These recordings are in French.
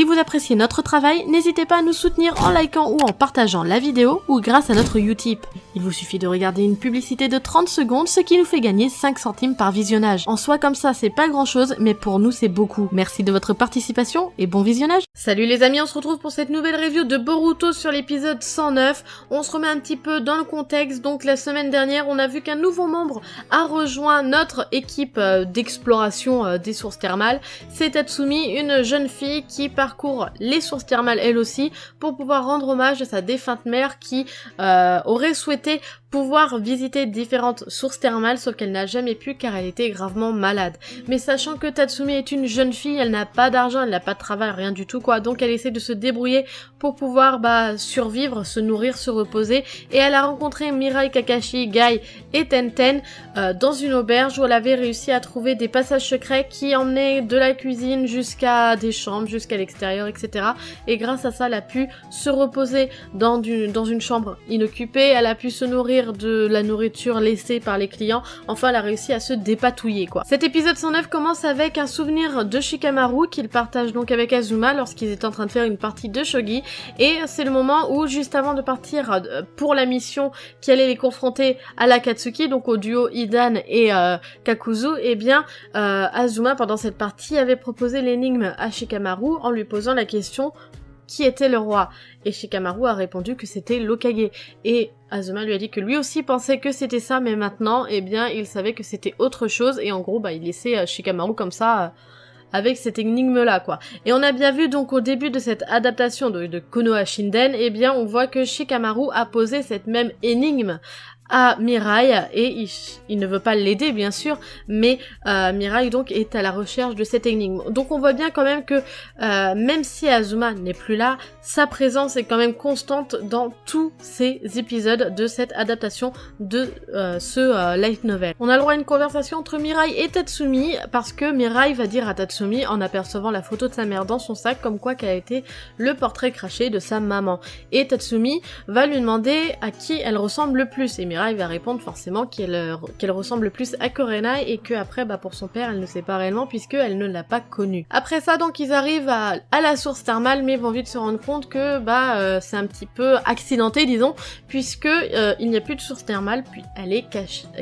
Si vous appréciez notre travail, n'hésitez pas à nous soutenir en likant ou en partageant la vidéo ou grâce à notre Utip. Il vous suffit de regarder une publicité de 30 secondes, ce qui nous fait gagner 5 centimes par visionnage. En soi comme ça, c'est pas grand chose, mais pour nous c'est beaucoup. Merci de votre participation et bon visionnage. Salut les amis, on se retrouve pour cette nouvelle review de Boruto sur l'épisode 109. On se remet un petit peu dans le contexte. Donc la semaine dernière, on a vu qu'un nouveau membre a rejoint notre équipe d'exploration des sources thermales. C'est Tatsumi, une jeune fille qui parcourt les sources thermales elle aussi pour pouvoir rendre hommage à sa défunte mère qui aurait souhaité pouvoir visiter différentes sources thermales, sauf qu'elle n'a jamais pu car elle était gravement malade. Mais sachant que Tatsumi est une jeune fille, elle n'a pas d'argent, elle n'a pas de travail, rien du tout quoi, donc elle essaie de se débrouiller pour pouvoir survivre, se nourrir, se reposer, et elle a rencontré Mirai, Kakashi, Gai et Tenten dans une auberge où elle avait réussi à trouver des passages secrets qui emmenaient de la cuisine jusqu'à des chambres, jusqu'à l'extérieur, etc. Et grâce à ça, elle a pu se reposer dans une chambre inoccupée, elle a pu se nourrir de la nourriture laissée par les clients, enfin elle a réussi à se dépatouiller quoi. Cet épisode 109 commence avec un souvenir de Shikamaru qu'il partage donc avec Azuma lorsqu'ils étaient en train de faire une partie de shogi, et c'est le moment où juste avant de partir pour la mission qui allait les confronter à l'Akatsuki, donc au duo Hidan et Kakuzu, et bien Azuma pendant cette partie avait proposé l'énigme à Shikamaru en lui posant la question qui était le roi, et Shikamaru a répondu que c'était l'Hokage, et Azuma lui a dit que lui aussi pensait que c'était ça, mais maintenant, eh bien, il savait que c'était autre chose, et en gros, il laissait Shikamaru comme ça, avec cette énigme-là, quoi. Et on a bien vu, donc, au début de cette adaptation de Konoha Shinden, eh bien, on voit que Shikamaru a posé cette même énigme à Mirai, et il ne veut pas l'aider bien sûr, mais Mirai donc est à la recherche de cette énigme. Donc on voit bien quand même que même si Azuma n'est plus là, sa présence est quand même constante dans tous ces épisodes de cette adaptation de ce light novel. On a le droit à une conversation entre Mirai et Tatsumi, parce que Mirai va dire à Tatsumi, en apercevant la photo de sa mère dans son sac, comme quoi qu'elle a été le portrait craché de sa maman. Et Tatsumi va lui demander à qui elle ressemble le plus, et Mirai va répondre forcément qu'elle ressemble plus à Kurenai, et que après pour son père elle ne sait pas réellement puisqu'elle ne l'a pas connu. Après ça donc ils arrivent à la source thermale, mais vont vite se rendre compte que c'est un petit peu accidenté disons, puisque il n'y a plus de source thermale, puis elle est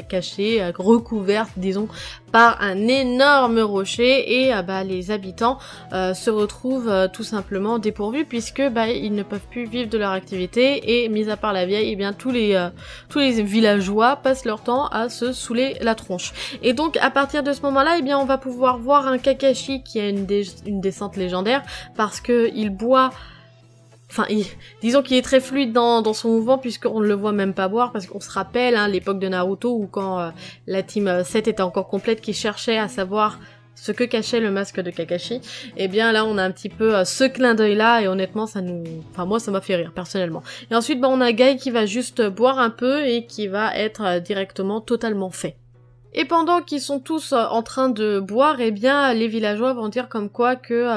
cachée, recouverte disons par un énorme rocher, et les habitants se retrouvent tout simplement dépourvus puisque ils ne peuvent plus vivre de leur activité, et mis à part la vieille, et bien tous les villageois passent leur temps à se saouler la tronche. Et donc à partir de ce moment-là, eh bien on va pouvoir voir un Kakashi qui a une descente légendaire parce que il boit. Enfin, disons qu'il est très fluide dans son mouvement puisqu'on ne le voit même pas boire, parce qu'on se rappelle l'époque de Naruto où quand la team 7 était encore complète, qui cherchait à savoir ce que cachait le masque de Kakashi, et bien là on a un petit peu ce clin d'œil là, et honnêtement moi ça m'a fait rire personnellement. Et ensuite on a Gai qui va juste boire un peu et qui va être directement totalement fait. Et pendant qu'ils sont tous en train de boire, eh bien les villageois vont dire comme quoi que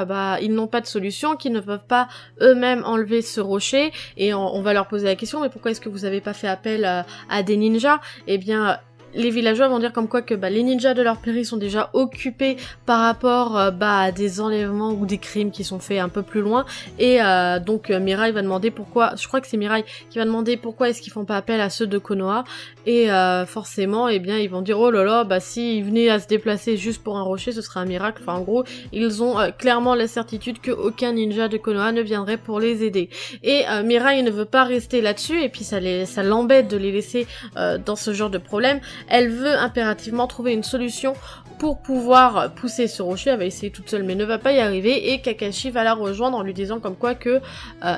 ils n'ont pas de solution, qu'ils ne peuvent pas eux-mêmes enlever ce rocher, et on va leur poser la question, mais pourquoi est-ce que vous avez pas fait appel à des ninjas? Eh bien les villageois vont dire comme quoi que les ninjas de leur pays sont déjà occupés par rapport à des enlèvements ou des crimes qui sont faits un peu plus loin, et donc Mirai va demander pourquoi, je crois que c'est Mirai qui va demander pourquoi est-ce qu'ils font pas appel à ceux de Konoha, et forcément eh bien ils vont dire oh là là, s'ils venaient à se déplacer juste pour un rocher ce serait un miracle, enfin en gros ils ont clairement la certitude que aucun ninja de Konoha ne viendrait pour les aider, et Mirai ne veut pas rester là-dessus, et puis ça l'embête de les laisser dans ce genre de problème. Elle veut impérativement trouver une solution pour pouvoir pousser ce rocher. Elle va essayer toute seule mais ne va pas y arriver, et Kakashi va la rejoindre en lui disant comme quoi que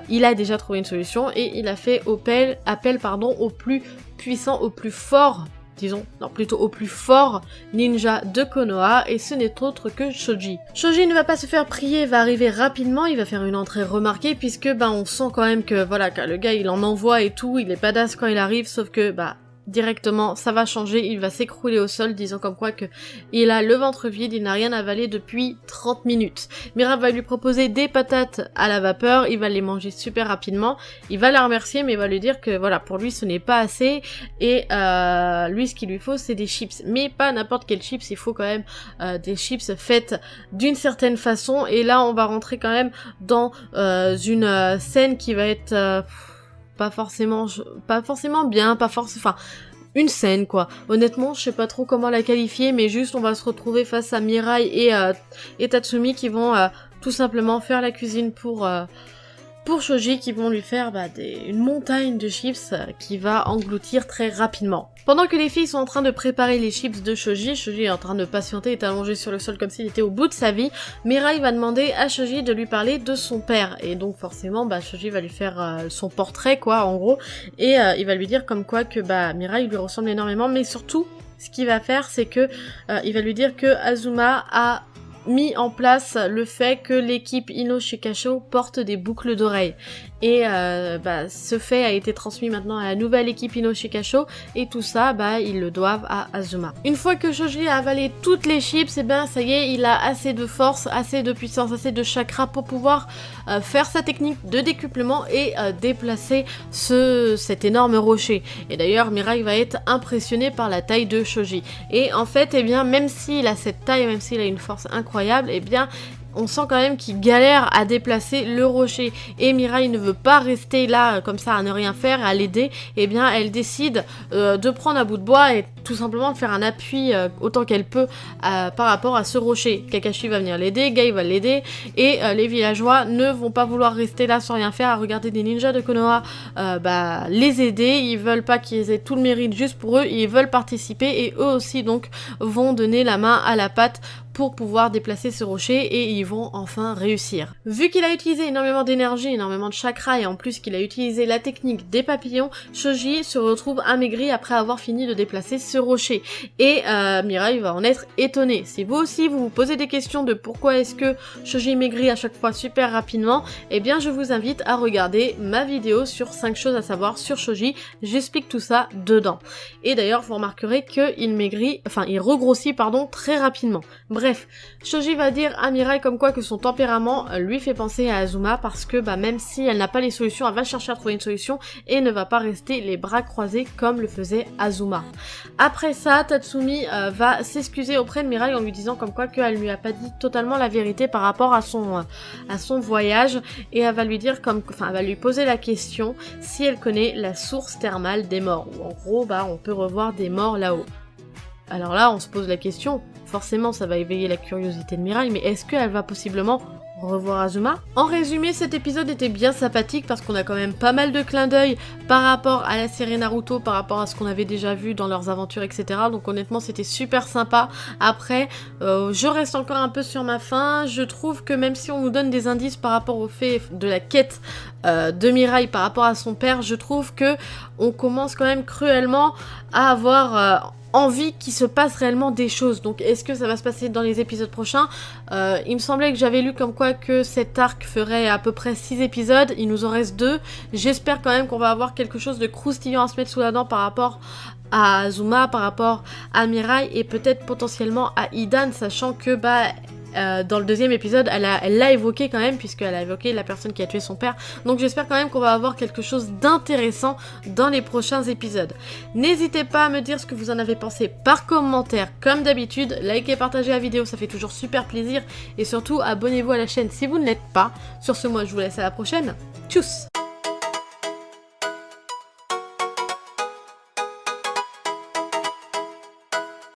il a déjà trouvé une solution, et il a fait appel au plus puissant, au plus fort, au plus fort ninja de Konoha, et ce n'est autre que Shoji. Shoji ne va pas se faire prier, va arriver rapidement, il va faire une entrée remarquée puisque on sent quand même que le gars il en envoie et tout, il est badass quand il arrive, sauf que directement, ça va changer, il va s'écrouler au sol, disant comme quoi que il a le ventre vide, il n'a rien avalé depuis 30 minutes. Mirai va lui proposer des patates à la vapeur, il va les manger super rapidement, il va la remercier, mais il va lui dire que voilà, pour lui ce n'est pas assez, et lui ce qu'il lui faut c'est des chips, mais pas n'importe quel chips, il faut quand même des chips faites d'une certaine façon, et là on va rentrer quand même dans une scène qui va être... pas forcément bien, enfin, une scène quoi. Honnêtement, je sais pas trop comment la qualifier, mais juste on va se retrouver face à Mirai et Tatsumi qui vont tout simplement faire la cuisine pour Shoji, qui vont lui faire une montagne de chips qui va engloutir très rapidement. Pendant que les filles sont en train de préparer les chips de Shoji est en train de patienter, est allongé sur le sol comme s'il était au bout de sa vie. Mirai va demander à Shoji de lui parler de son père, et donc forcément Shoji va lui faire son portrait quoi en gros, et il va lui dire comme quoi que Mirai lui ressemble énormément, mais surtout ce qu'il va faire c'est que il va lui dire que Azuma a mis en place le fait que l'équipe Ino Shikasho porte des boucles d'oreilles. Et ce fait a été transmis maintenant à la nouvelle équipe Ino Shikasho, et tout ça, ils le doivent à Azuma. Une fois que Shoji a avalé toutes les chips, ça y est, il a assez de force, assez de puissance, assez de chakra pour pouvoir faire sa technique de décuplement et déplacer cet énorme rocher. Et d'ailleurs, Mirai va être impressionné par la taille de Shoji. Et en fait, même s'il a cette taille, même s'il a une force incroyable, on sent quand même qu'il galère à déplacer le rocher, et Mirai ne veut pas rester là comme ça à ne rien faire, à l'aider. Elle décide de prendre un bout de bois et tout simplement de faire un appui autant qu'elle peut par rapport à ce rocher. Kakashi va venir l'aider, Gai va l'aider, et les villageois ne vont pas vouloir rester là sans rien faire à regarder des ninjas de Konoha les aider. Ils veulent pas qu'ils aient tout le mérite juste pour eux, ils veulent participer, et eux aussi donc vont donner la main à la pâte pour pouvoir déplacer ce rocher, et ils vont enfin réussir. Vu qu'il a utilisé énormément d'énergie, énormément de chakra, et en plus qu'il a utilisé la technique des papillons, Shoji se retrouve amaigri après avoir fini de déplacer ce rocher. Et Mirai va en être étonné. Si vous aussi vous posez des questions de pourquoi est-ce que Shoji maigrit à chaque fois super rapidement, je vous invite à regarder ma vidéo sur 5 choses à savoir sur Shoji, j'explique tout ça dedans. Et d'ailleurs vous remarquerez qu'il regrossit très rapidement. Bref, Shoji va dire à Mirai comme quoi que son tempérament lui fait penser à Azuma, parce que même si elle n'a pas les solutions, elle va chercher à trouver une solution et ne va pas rester les bras croisés comme le faisait Azuma. Après ça, Tatsumi va s'excuser auprès de Mirai en lui disant comme quoi qu'elle lui a pas dit totalement la vérité par rapport à son voyage, et elle va lui dire elle va lui poser la question si elle connaît la source thermale des morts, où en gros on peut revoir des morts là-haut. Alors là, on se pose la question, forcément ça va éveiller la curiosité de Mirai, mais est-ce qu'elle va possiblement revoir Azuma? En résumé, cet épisode était bien sympathique parce qu'on a quand même pas mal de clins d'œil par rapport à la série Naruto, par rapport à ce qu'on avait déjà vu dans leurs aventures, etc. Donc honnêtement, c'était super sympa. Après, je reste encore un peu sur ma faim. Je trouve que même si on nous donne des indices par rapport au fait de la quête de Mirai par rapport à son père, je trouve que on commence quand même cruellement à avoir... envie qu'il se passe réellement des choses. Donc est-ce que ça va se passer dans les épisodes prochains? Il me semblait que j'avais lu comme quoi que cet arc ferait à peu près 6 épisodes, il nous en reste 2. J'espère quand même qu'on va avoir quelque chose de croustillant à se mettre sous la dent par rapport à Azuma, par rapport à Mirai, et peut-être potentiellement à Hidan, sachant que dans le deuxième épisode, elle l'a évoqué quand même, puisqu'elle a évoqué la personne qui a tué son père. Donc j'espère quand même qu'on va avoir quelque chose d'intéressant dans les prochains épisodes. N'hésitez pas à me dire ce que vous en avez pensé par commentaire, comme d'habitude. Likez et partagez la vidéo, ça fait toujours super plaisir. Et surtout, abonnez-vous à la chaîne si vous ne l'êtes pas. Sur ce, moi je vous laisse à la prochaine. Tchuss!